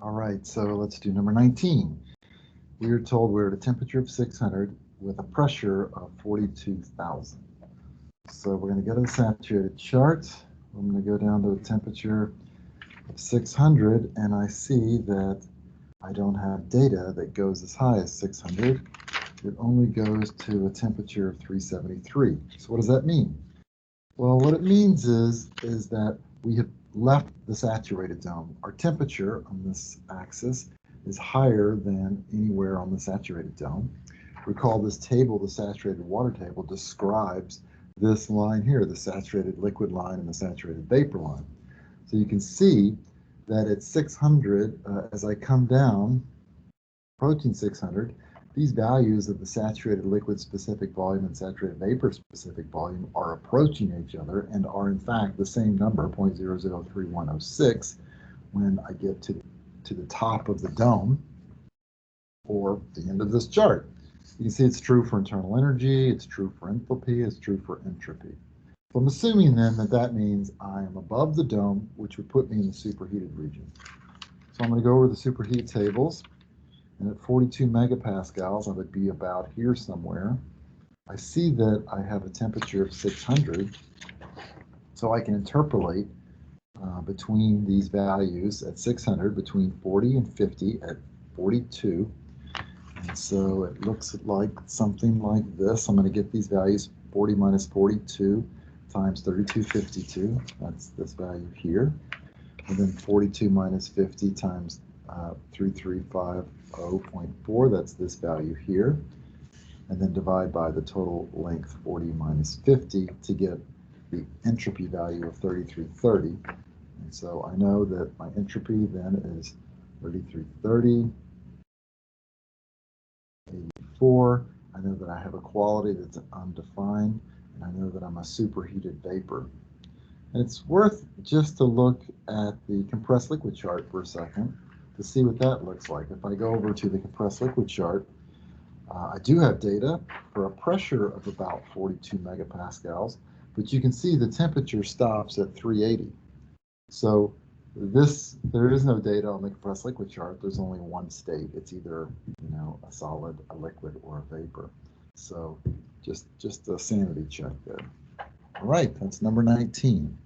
All right, so let's do number 19. We are told we're at a temperature of 600 with a pressure of 42,000. So we're going to go to the saturated chart. I'm going to go down to a temperature of 600, and I see that I don't have data that goes as high as 600. It only goes to a temperature of 373. So what does that mean? Well, what it means is that we have left the saturated zone. Our temperature on this axis is higher than anywhere on the saturated zone. Recall this table, the saturated water table, describes this line here, the saturated liquid line and the saturated vapor line. So you can see that at 600, as I come down, approaching 600, these values of the saturated liquid specific volume and saturated vapor specific volume are approaching each other and are in fact the same number, 0.003106, when I get to the top of the dome or the end of this chart. You can see it's true for internal energy, it's true for enthalpy, it's true for entropy. So I'm assuming then that that means I am above the dome, which would put me in the superheated region. So I'm going to go over the superheat tables. And at 42 megapascals, I would be about here somewhere. I see that I have a temperature of 600, so I can interpolate between these values at 600, between 40 and 50 at 42. And so it looks like something like this. I'm going to get these values, 40 minus 42 times 3252. That's this value here. And then 42 minus 50 times 3350.4, that's this value here, and then divide by the total length 40 minus 50 to get the entropy value of 3330. And so I know that my entropy then is 3330, 84. I know that I have a quality that's undefined, and I know that I'm a superheated vapor. And it's worth just to look at the compressed liquid chart for a second to see what that looks like. If I go over to the compressed liquid chart, I do have data for a pressure of about 42 megapascals, but you can see the temperature stops at 380. So there is no data on the compressed liquid chart. There's only one state. It's either, a solid, a liquid, or a vapor. So just a sanity check there. All right, that's number 19.